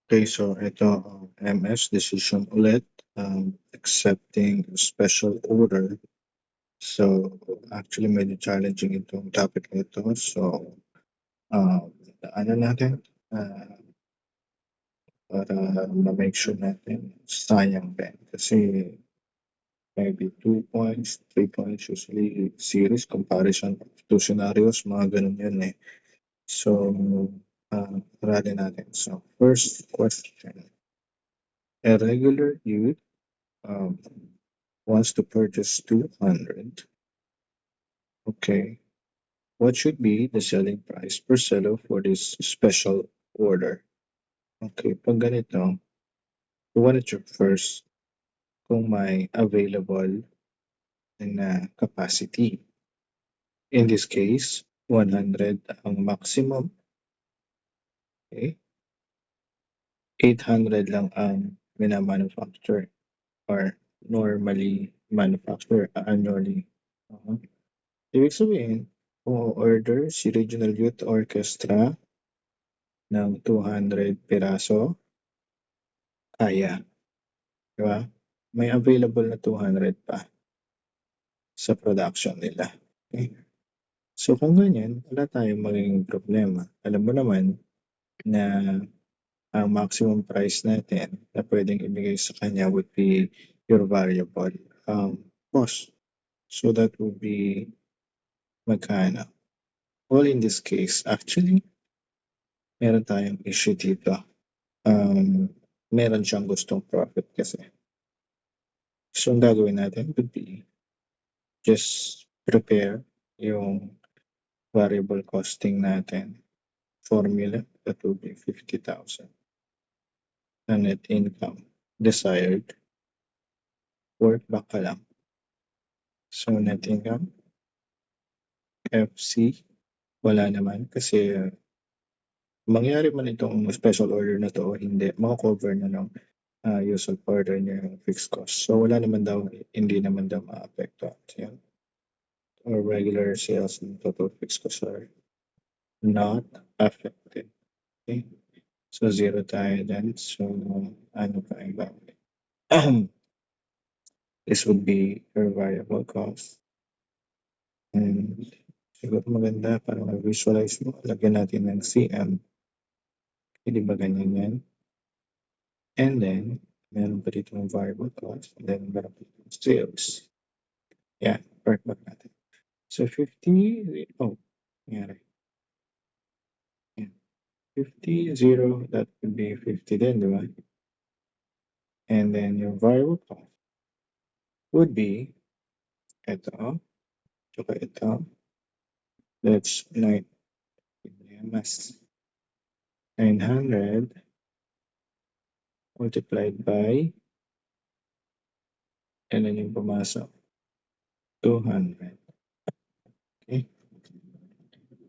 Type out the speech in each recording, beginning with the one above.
Okay, so ito ang MS decision ulit, accepting a special order. So actually medyo challenging itong topic na ito. So ano natin para ma-make sure natin sayang din. Kasi maybe 2 points, 3 points, usually series, comparison of two scenarios, mga ganun yun eh. So aralin natin. So first question. A regular youth um, wants to purchase 200. Okay. What should be the selling price per seller for this special order? Okay, pag ganito, you want to check first kung may available na capacity. In this case, 100 ang maximum. Okay? 800 lang ang minamanufacture or normally manufacture annually. Ibig sabihin, kung order si Regional Youth Orchestra ng 200 piraso, kaya. Diba? May available na 200 pa sa production nila. Okay? So kung ganyan, wala tayong magiging problema. Alam mo naman na ang maximum price natin na pwedeng ibigay sa kanya would be your variable cost. So that would be magkano? Well, in this case, actually, meron tayong issue dito. Meron siyang gustong profit kasi. So, ang gagawin natin would be just prepare yung variable costing natin formula that will be 50,000 na net income desired. Work back ka lang. So, net income FC wala naman kasi mangyari man itong special order na to o hindi, maka-cover na ng usual order niya yung fixed cost. So, wala naman daw, hindi naman daw ma-apekto. Yan. Or regular sales and total fixed costs are not affected. Okay? So, zero tayo dyan. So, ano pa yung gagawin? This would be your variable cost. And siguro maganda para ma-visualize mo, lagyan natin ng CM. Hindi ba ganyan yan? And then, meron pa dito ng variable cost. And then, meron pa dito ng sales. Yan, work back natin. So, 50, nangyari. Yan. 50, 0, that would be 50 din, di ba? And then, your variable cost would be ito, tsaka ito. That's 900 multiplied by, and then yung pumasok, 200. Okay?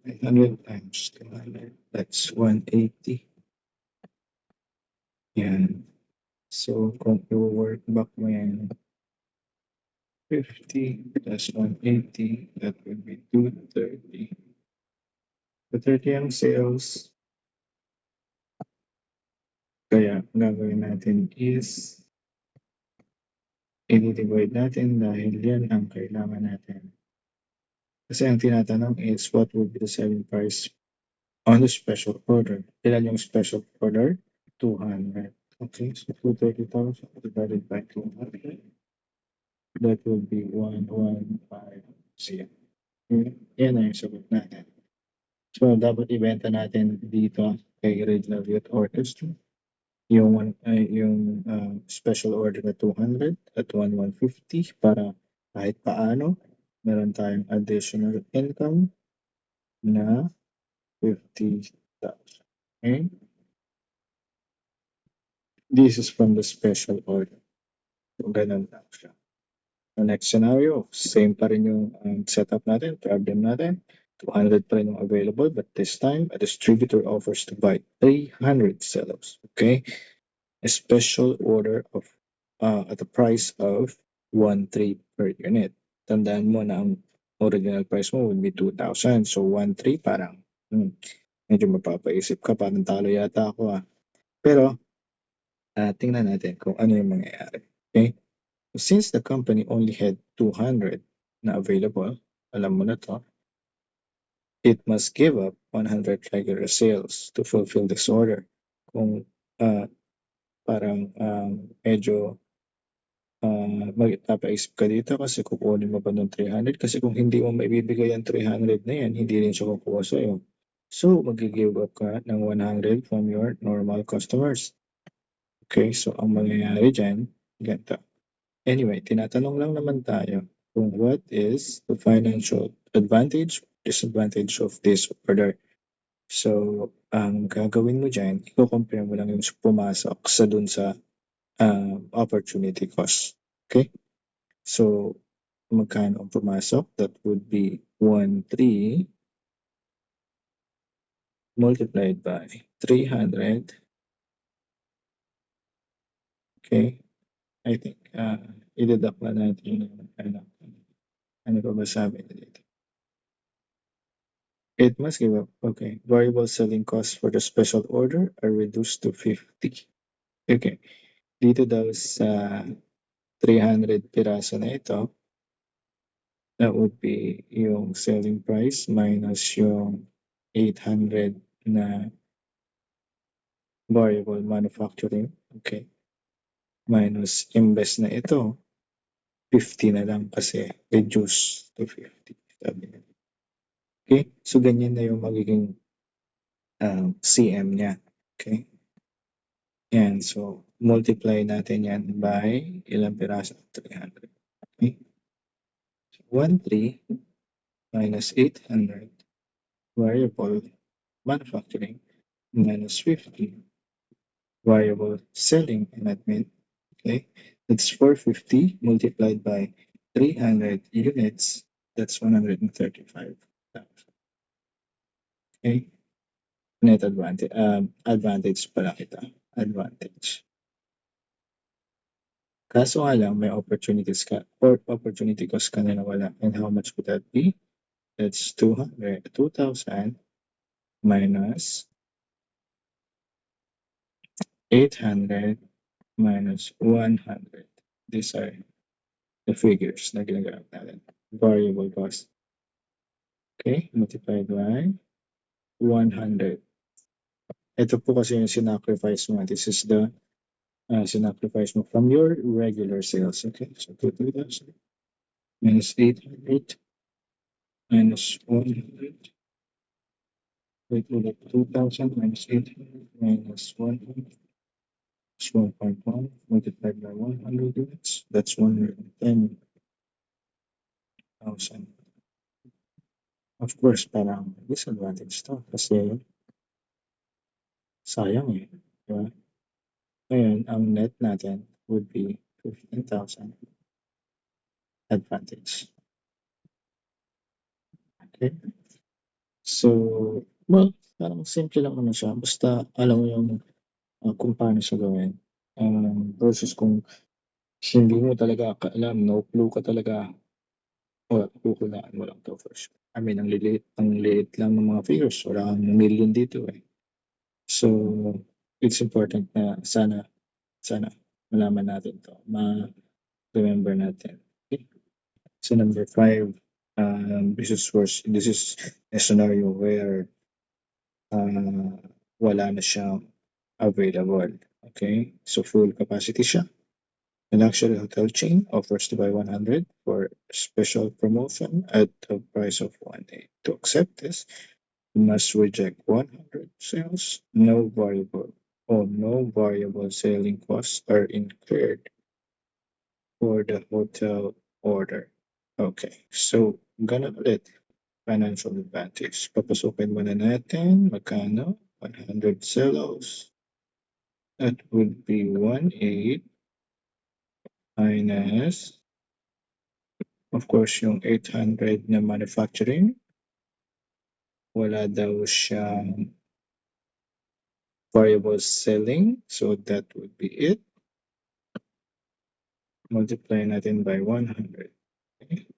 900 times 200, that's 180. Yan. So, kung i-work back mo yan, 50 plus 180, that would be 230. 230 ang sales. Kaya, ang gagawin natin is, i-divide natin dahil yan ang kailangan natin. Kasi ang tinatanong is, what would be the selling price on the special order? Ilan yung special order? 200. Okay, so 230,000 divided by 200. That would be 1150. Yan ang sagot natin. So, dapat ibenta natin dito kay Regional Youth Orchestra yung special order na 200 at 1150 para kahit paano meron tayong additional income na 50,000. Okay? This is from the special order. So, ganun lang siya. The next scenario, same pa rin yung setup natin, problem natin. 200 pa rin yung available, but this time, a distributor offers to buy 300 cellos. Okay? A special order of at the price of 1,300 per unit. Tandaan mo na ang original price mo would be 2,000. So, 1,300 parang medyo mapapaisip ka, parang talo yata ako. Pero, tingnan natin kung ano yung mangyayari. Okay? Since the company only had 200 na available, alam mo na to, it must give up 100 regular sales to fulfill this order. Kung parang medyo magpapaisip ka dito kasi kukunin mo ba ng 300? Kasi kung hindi mo maibibigay ang 300 na yan, hindi rin siya kukuha sa'yo. So, mag-give up ka ng 100 from your normal customers. Okay, so ang mangyayari dyan, ganito. Anyway, tinatanong lang naman tayo kung what is the financial advantage, disadvantage of this order. So, ang gagawin mo dyan, i-compare mo lang yung pumasok sa dun sa opportunity cost. Okay? So, magkano ang pumasok? That would be 1,300 multiplied by 300. Okay? I think, i-deduct na natin yung ano pa ba sabi na dito? It must give up. Okay. Variable selling costs for the special order are reduced to 50. Okay. Dito daw sa 300 piraso na ito, that would be yung selling price minus yung 800 na variable manufacturing. Okay. Minus imbes na ito, 50 na lang kasi reduce to 50. Sabi niya. Okay. So, ganyan na yung magiging CM niya. Okay. Yan. So, multiply natin yan by ilang piraso? 300. Okay. So, 1,300 minus 800 variable manufacturing minus 50 variable selling and admin. Okay. That's 450 multiplied by 300 units. That's 135,000. Okay. Net advantage. Advantage pala kita. Advantage. Kaso nga lang, may opportunities ka or opportunity cost ka na nawala. And how much would that be? That's 2,000 minus 800 minus 100. These are the figures na ginagamit natin. Variable cost. Okay, multiplied by 100. Ito po kasi yung sinacrifice mo. This is the sinacrifice mo from your regular sales. Okay, so 2,000 minus 800 minus 100. Wait, 2,000 minus 800 minus 100 is 1.1 multiplied by 100 units. That's 110,000. Of course, parang disadvantage to kasi sayang eh. Diba? Ngayon, ang net natin would be 15,000 advantage. Okay? So, well, parang simple lang naman siya. Basta alam mo yung kung paano siya gawin. Versus kung hindi mo talaga alam, no clue ka talaga, kukulaan mo lang to first. I mean, ang liit lang ng mga figures. Wala kang million dito eh. So, it's important na sana malaman natin to. Ma-remember natin. Okay? So, number 5, this is a scenario where wala na siyang available. Okay? So, full capacity siya. The luxury hotel chain offers to buy 100 for special promotion at a price of 180. To accept this, you must reject 100 sales. No variable selling costs are incurred for the hotel order. Okay, so ganun ulit. Financial advantage. Papasukin muna natin magkano? 100 sales. That would be 1,800 minus, of course, yung 800 na manufacturing. Wala daw siyang variable selling. So that would be it. Multiply natin by 100. Okay.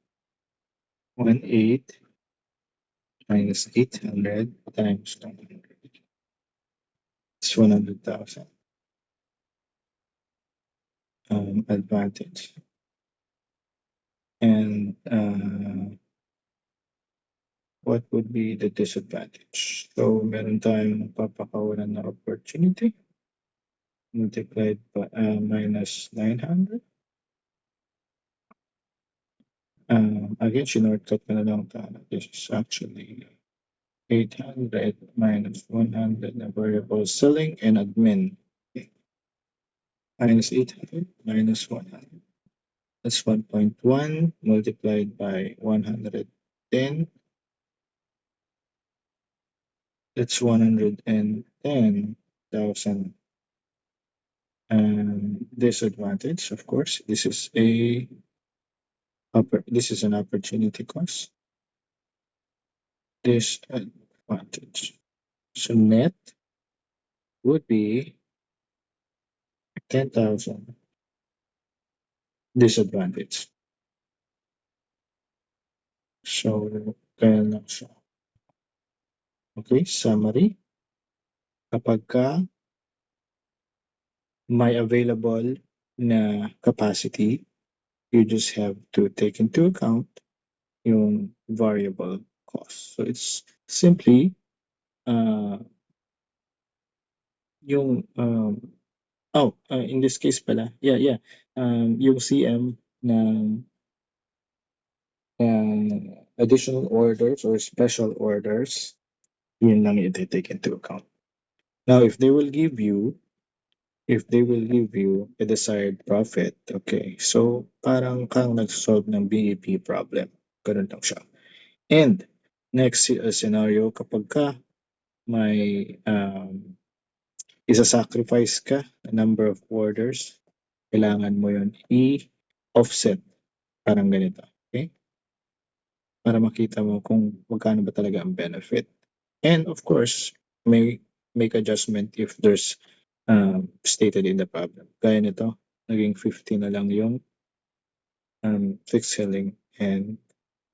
1,800 minus 800 times 100. It's 100,000. advantage. And what would be the disadvantage? So meron tayong papakawalan na opportunity multiplied by minus 900. Again, shortcut ko na lang ito. This is actually 800 minus 100 na variable selling and admin. Okay. Minus 800 minus 100. That's 1.1 multiplied by 110. That's 110,000. Disadvantage, of course, this is an opportunity cost. Disadvantage. So net would be 10,000. Disadvantage. So kaya lang siya. Okay, summary. Kapag may available na capacity, you just have to take into account yung variable cost. So it's simply yung in this case pala, yung CM ng additional orders or special orders, yun lang i-take into account. Now, if they will give you a desired profit, okay, so parang kang nag-solve ng BEP problem. Ganun lang siya. And next scenario, kapag ka may isa-sacrifice ka a number of orders, kailangan mo yun i-offset. Parang ganito. Okay? Para makita mo kung magkano ba talaga ang benefit. And of course, may make adjustment if there's stated in the problem. Gaya nito, naging 50 na lang yung fixed selling and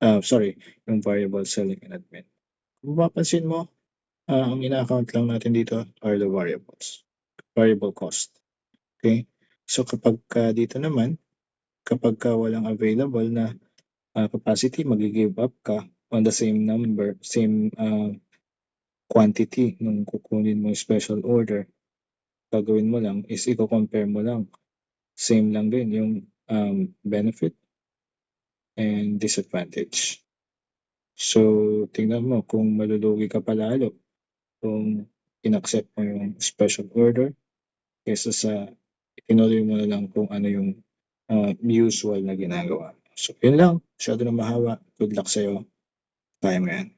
yung variable selling and admin. Kung mapapansin mo, ang ina-account lang natin dito are the variable cost. Okay? So kapag dito naman, kapag walang available na capacity, mag-give up ka on the same number, same quantity nung kukunin mo special order. Gagawin mo lang is i-compare mo lang. Same lang din yung benefit and disadvantage. So, tingnan mo kung malulugi ka palalo kung in-accept mo yung special order kaysa sa tinuloy mo na lang kung ano yung usual na ginagawa. So, yun lang. Masyado na mahaba. Good luck sa'yo. Kaya mo yan.